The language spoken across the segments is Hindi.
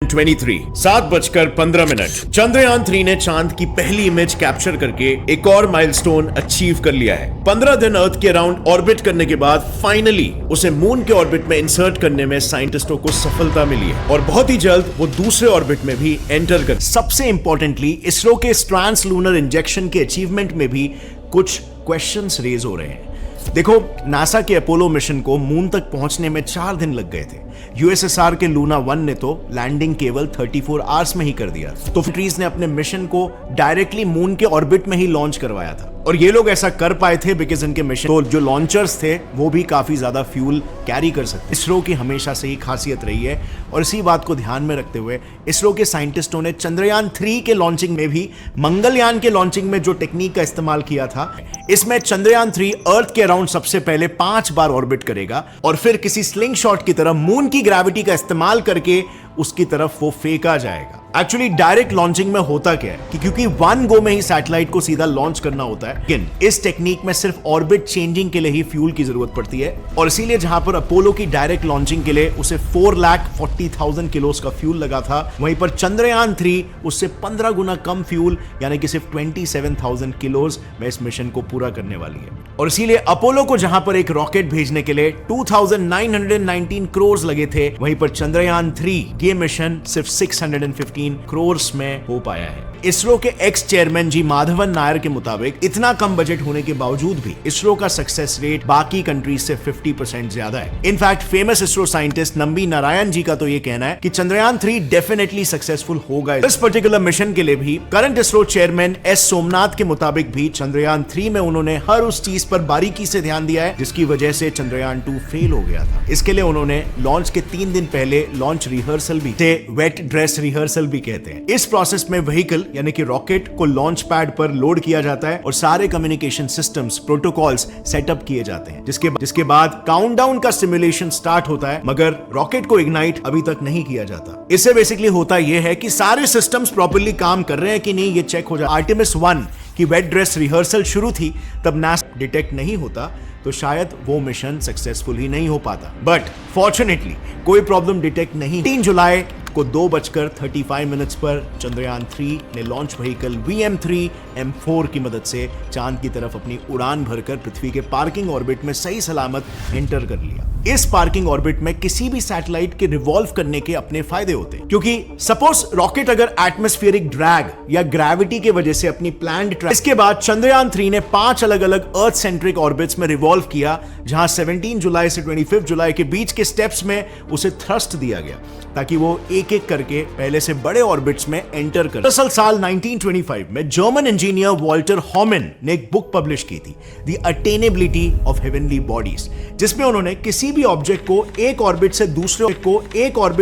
23 7:15 चंद्रयान 3 ने चांद की पहली इमेज कैप्चर करके एक और माइलस्टोन अचीव कर लिया है। 15 दिन अर्थ के अराउंड ऑर्बिट करने के बाद फाइनली उसे मून के ऑर्बिट में इंसर्ट करने में साइंटिस्टों को सफलता मिली है और बहुत ही जल्द वो दूसरे ऑर्बिट में भी एंटर कर। सबसे इंपॉर्टेंटली इसरो के ट्रांस लूनर इंजेक्शन के अचीवमेंट में भी कुछ क्वेश्चंस रेज हो रहे हैं। देखो, नासा के अपोलो मिशन को मून तक पहुंचने में 4 दिन लग गए थे। यूएसएसआर के लूना 1 ने तो लैंडिंग केवल 34 आवर्स में ही कर दिया। तो कंट्रीज ने अपने मिशन को डायरेक्टली मून के ऑर्बिट में ही लॉन्च करवाया था और ये लोग ऐसा कर पाए थे बिकॉज इनके मिशन तो जो लॉन्चर्स थे वो भी काफी ज्यादा फ्यूल कैरी कर सकते। इसरो की हमेशा से ही खासियत रही है और इसी बात को ध्यान में रखते हुए इसरो के साइंटिस्टों ने चंद्रयान 3 के लॉन्चिंग में भी मंगलयान के लॉन्चिंग में जो टेक्निक का इस्तेमाल किया था, इसमें चंद्रयान 3 अर्थ के अराउंड सबसे पहले 5 बार ऑर्बिट करेगा और फिर किसी स्लिंग शॉट की तरह मून की ग्रेविटी का इस्तेमाल करके उसकी तरफ वो फेंका जाएगा। एक्चुअली डायरेक्ट लॉन्चिंग में होता क्या है कि क्योंकि 1 गो में ही सैटेलाइट को सीधा लॉन्च करना होता है, लेकिन इस टेक्निक में सिर्फ ऑर्बिट चेंजिंग के लिए ही फ्यूल की जरूरत पड़ती है और इसीलिए जहां पर अपोलो की डायरेक्ट लॉन्चिंग के लिए उसे 4,40,000 किलोस का फ्यूल लगा था, वहीं पर चंद्रयान 3 उससे 15 गुना कम फ्यूल यानी कि सिर्फ 27,000 किलोस में इस मिशन को पूरा करने वाली है। और इसीलिए अपोलो को जहां पर एक रॉकेट भेजने के लिए 2,919 करोड़ लगे थे, वहीं पर चंद्रयान 3 ये मिशन सिर्फ 615 करोड़ में हो पाया है। इसरो के एक्स चेयरमैन जी माधवन नायर के मुताबिक इतना कम बजट होने के बावजूद भी इसरो का सक्सेस रेट बाकी कंट्रीज से 50% ज्यादा है। In fact famous ISRO scientist Nambi Narayan ji का तो ये कहना है कि चंद्रयान 3 डेफिनेटली सक्सेसफुल होगा। इस पर्टिकुलर मिशन के लिए भी current ISRO chairman S Somnath के मुताबिक भी चंद्रयान 3 में उन्होंने हर उस चीज पर बारीकी से ध्यान दिया है जिसकी वजह से चंद्रयान 2 फेल हो गया था। इसके लिए उन्होंने लॉन्च के 3 दिन पहले लॉन्च रिहर्सल भी, वेट ड्रेस रिहर्सल भी कहते हैं। इस प्रोसेस में व्हीकल यानी कि रॉकेट को लॉन्च पैड पर लोड किया जाता है और सारे कम्युनिकेशन सिस्टम्स, प्रोटोकॉल्स सेटअप किए जाते हैं, जिसके बाद काउंटडाउन का सिमुलेशन स्टार्ट होता है, मगर रॉकेट को इग्नाइट अभी तक नहीं किया जाता। इससे बेसिकली होता यह है कि सारे सिस्टम्स प्रॉपर्ली काम कर रहे हैं कि नहीं ये चेक हो जाए। आर्टेमिस 1 की वेट ड्रेस रिहर्सल शुरू थी तब नासा डिटेक्ट नहीं होता तो शायद वो मिशन सक्सेसफुल ही नहीं हो पाता, बट फॉर्चुनेटली कोई प्रॉब्लम डिटेक्ट नहीं। 3 जुलाई को 2:35 पर चंद्रयान 3 ने लॉन्च व्हीकल VM3M4 की मदद से चांद की तरफ अपनी उड़ान भरकर पृथ्वी के पार्किंग ऑर्बिट में सही सलामत एंटर कर लिया। इस पार्किंग ऑर्बिट में किसी भी सैटेलाइट के रिवॉल्व करने के अपने फायदे होते हैं, क्योंकि सपोज रॉकेट अगर एटमॉस्फेरिक ड्रैग या ग्रेविटी की वजह से अपनी प्लान्ड ट्रैक, इसके बाद चंद्रयान 3 ने 5 अलग अलग अर्थ सेंट्रिक ऑर्बिट्स में रिवॉल्व किया, जहां 17 जुलाई से 25 जुलाई के बीच के स्टेप्स में उसे थ्रस्ट दिया गया ताकि वो एक एक करके पहले से बड़े ऑर्बिट्स में एंटर कर। दरअसल साल 1925 में जर्मन इंजीनियर वॉल्टर हॉमन ने एक बुक पब्लिश की थी, द अटेनेबिलिटी ऑफ हेवनली बॉडीज, जिसमें उन्होंने किसी भी ऑब्जेक्ट को एक ऑर्बिट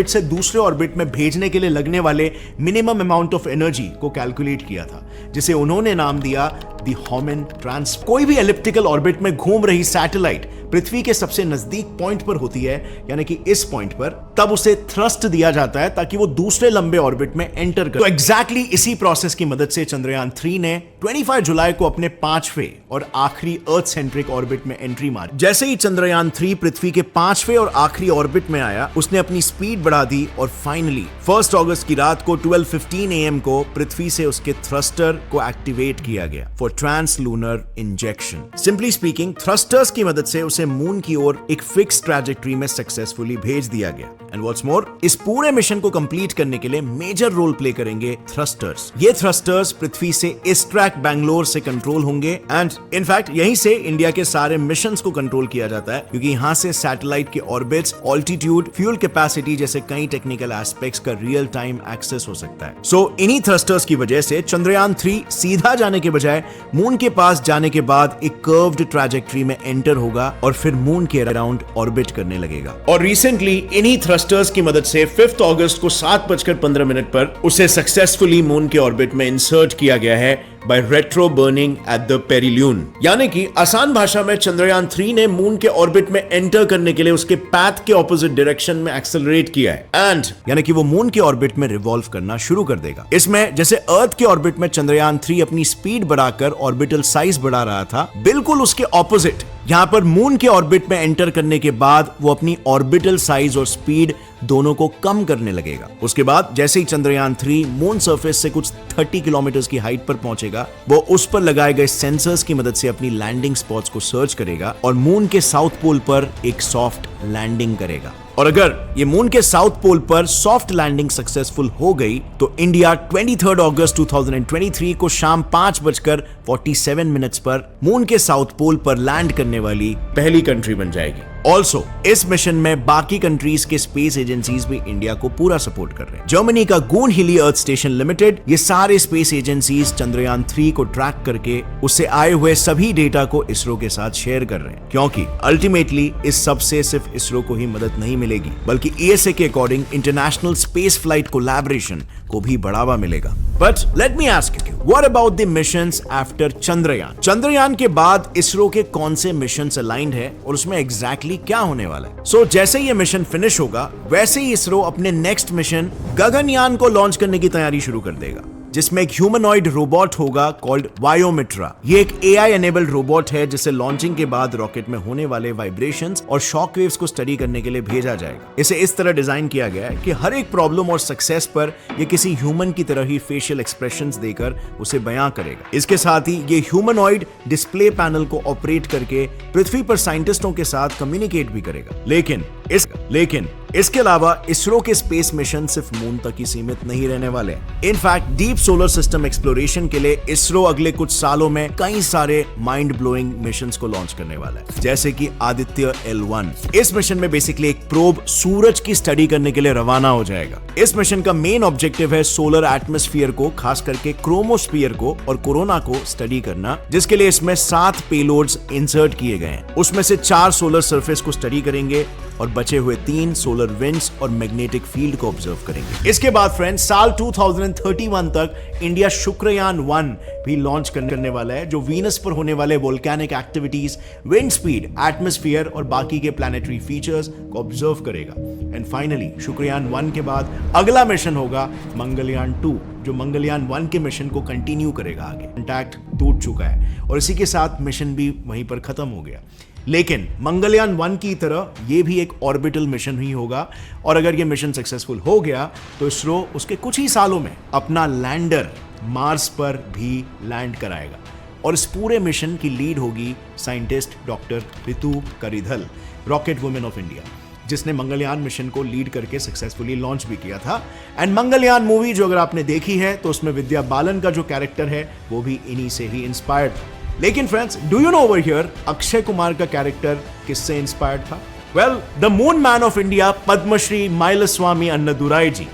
से दूसरे ऑर्बिट में भेजने के लिए लगने वाले मिनिमम अमाउंट ऑफ एनर्जी को कैलकुलेट किया था, जिसे उन्होंने नाम दिया द हॉमन ट्रांस। कोई भी एलिप्टिकल ऑर्बिट में घूम रही सैटेलाइट पृथ्वी के सबसे नजदीक पॉइंट पर होती है, यानी कि इस पॉइंट पर, तब उसे थ्रस्ट दिया जाता है ताकि वो दूसरे लंबे ऑर्बिट में एंटर करे। तो एग्जैक्टली इसी प्रोसेस की मदद से चंद्रयान 3 ने 25 जुलाई को अपने 5वें और आखिरी अर्थ सेंट्रिक ऑर्बिट में एंट्री मारी। जैसे ही चंद्रयान 3 पृथ्वी के 5वें और आखिरी ऑर्बिट में आया, उसने अपनी स्पीड बढ़ा दी और फाइनली 1 अगस्त की रात को 12:15 AM को पृथ्वी से उसके थ्रस्टर को एक्टिवेट किया गया for trans lunar injection. Simply speaking, thrusters की मदद से उसे मून की ओर एक फिक्स ट्रैजेक्टरी में सक्सेसफुली भेज दिया गया। एंड व्हाट्स मोर, इस पूरे मिशन को कंप्लीट करने के लिए मेजर रोल प्ले करेंगे थ्रस्टर्स। ये थ्रस्टर्स पृथ्वी से इस्ट्रैक बैंगलोर से कंट्रोल होंगे एंड इनफैक्ट यहीं से इंडिया के सारे मिशंस को कंट्रोल किया जाता है, क्योंकि यहां से सैटेलाइट के ऑर्बिट्स, ऑल्टीट्यूड, फ्यूल कैपेसिटी जैसे कई टेक्निकल एस्पेक्ट्स का रियल टाइम एक्सेस हो सकता है। सो इन्हीं थ्रस्टर्स की वजह से चंद्रयान 3 सीधा जाने के बजाय मून के पास जाने के बाद एक कर्व्ड ट्रैजेक्टरी में एंटर होगा और फिर मून के अराउंड ऑर्बिट करने लगेगा। और रिसेंटली इन्हीं थ्रस्टर्स की मदद से 5 अगस्त को 7:15 पर उसे सक्सेसफुली मून के ऑर्बिट में इंसर्ट किया गया है by retro burning at the perilune. यानी कि आसान भाषा में चंद्रयान 3 ने मून के ऑर्बिट में एंटर करने के लिए उसके पैथ के ऑपोजिट डायरेक्शन में एक्सेलरेट किया है एंड यानी कि वो मून के ऑर्बिट में रिवॉल्व करना शुरू कर देगा। इसमें जैसे अर्थ के ऑर्बिट में चंद्रयान 3 अपनी स्पीड बढ़ाकर ऑर्बिटल साइज बढ़ा रहा था, बिल्कुल उसके ऑपोजिट यहाँ पर मून के ऑर्बिट में एंटर करने के बाद वो अपनी ऑर्बिटल साइज और स्पीड दोनों को कम करने लगेगा। उसके बाद जैसे ही चंद्रयान 3 मून सरफेस से कुछ 30 किलोमीटर की हाइट पर पहुंचेगा, वो उस पर लगाए गए सेंसर्स की मदद से अपनी लैंडिंग स्पॉट्स को सर्च करेगा और मून के साउथ पोल पर एक सॉफ्ट लैंडिंग करेगा। और अगर ये मून के साउथ पोल पर सॉफ्ट लैंडिंग सक्सेसफुल हो गई तो इंडिया 23 अगस्त 2023 को शाम 5:47 पर मून के साउथ पोल पर लैंड करने वाली पहली कंट्री बन जाएगी। ऑल्सो इस मिशन में बाकी कंट्रीज के स्पेस एजेंसीज भी इंडिया को पूरा सपोर्ट कर रहे हैं। जर्मनी का गून हिली अर्थ स्टेशन लिमिटेड, ये सारे स्पेस एजेंसीज चंद्रयान 3 को ट्रैक करके उससे आए हुए सभी डेटा को इसरो के साथ शेयर कर रहे हैं, क्योंकि अल्टीमेटली इस सब से सिर्फ इसरो को ही मदद नहीं मिलेगी, बल्कि ESA के according international space flight collaboration को भी बढ़ावा मिलेगा। But let me ask you, what about the missions after Chandrayaan? Chandrayaan के बाद इसरो के कौन से मिशंस अलाइंड है और उसमें एग्जैक्टली क्या होने वाला है? सो जैसे ये मिशन फिनिश होगा, वैसे ही इसरो अपने नेक्स्ट मिशन गगनयान को लॉन्च करने की तैयारी शुरू कर देगा, जिसमें एक ह्यूमनॉइड रोबोट होगा कॉल्ड वायोमित्रा। ये एक AI एनेबल्ड रोबोट है जिसे लॉन्चिंग के बाद रॉकेट में होने वाले वाइब्रेशंस और शॉक वेव्स को स्टडी करने के लिए भेजा जाएगा। इसे इस तरह डिजाइन किया गया है कि हर एक प्रॉब्लम और सक्सेस पर ये किसी ह्यूमन की तरह ही फेशियल एक्सप्रेशंस देकर उसे बयां करेगा। इसके साथ ही ये ह्यूमनॉइड डिस्प्ले पैनल को ऑपरेट करके पृथ्वी पर साइंटिस्टों के साथ कम्युनिकेट भी करेगा। लेकिन इसके अलावा इसरो के स्पेस मिशन सिर्फ मून तक ही सीमित नहीं रहने वाले। In fact deep solar system exploration के लिए इसरो अगले कुछ सालों में कई सारे माइंड ब्लोइंग मिशंस को लॉन्च करने वाला है, जैसे कि आदित्य L1। इस मिशन में बेसिकली एक प्रोब सूरज की स्टडी करने के लिए रवाना हो जाएगा। इस मिशन का मेन ऑब्जेक्टिव है सोलर एटमॉस्फेयर को, खास करके क्रोमोस्फीयर को और कोरोना को स्टडी करना, जिसके लिए इसमें 7 पेलोड्स इंसर्ट किए गए हैं। उसमें से 4 सोलर सरफेस को स्टडी करेंगे और बचे हुए 3 सोलर विंड्स और मैग्नेटिक फील्ड को ऑब्जर्व करेंगे। इसके बाद फ्रेंड्स साल 2031 तक इंडिया शुक्रयान 1 भी लॉन्च करने वाला है, जो वीनस पर होने वाले volcanic activities, wind speed, atmosphere और बाकी के प्लैनेटरी फीचर्स को ऑब्जर्व करेगा। एंड फाइनली शुक्रयान 1 के बाद अगला मिशन होगा मंगलयान 2, जो मंगलयान 1 के मिशन को कंटिन्यू करेगा आगे। कॉन्टैक्ट टूट चुका है और इसी के साथ मिशन भी वहीं पर खत्म हो गया। लेकिन मंगलयान 1 की तरह ये भी एक ऑर्बिटल मिशन ही होगा, और अगर ये मिशन सक्सेसफुल हो गया तो इसरो उसके कुछ ही सालों में अपना लैंडर मार्स पर भी लैंड कराएगा। और इस पूरे मिशन की लीड होगी scientist doctor Ritu Karidhal, rocket women of India, जिसने मंगलयान मिशन को लीड करके सक्सेसफुली लॉन्च भी किया था। एंड मंगलयान मूवी जो अगर आपने देखी है तो उसमें विद्या बालन का जो कैरेक्टर है वो भी इन्हीं से ही इंस्पायर्ड था। लेकिन friends, do you know over here Akshay Kumar का कैरेक्टर किससे इंस्पायर्ड था? Well, the moon man of India Padma Shri Mylswamy Annadurai ji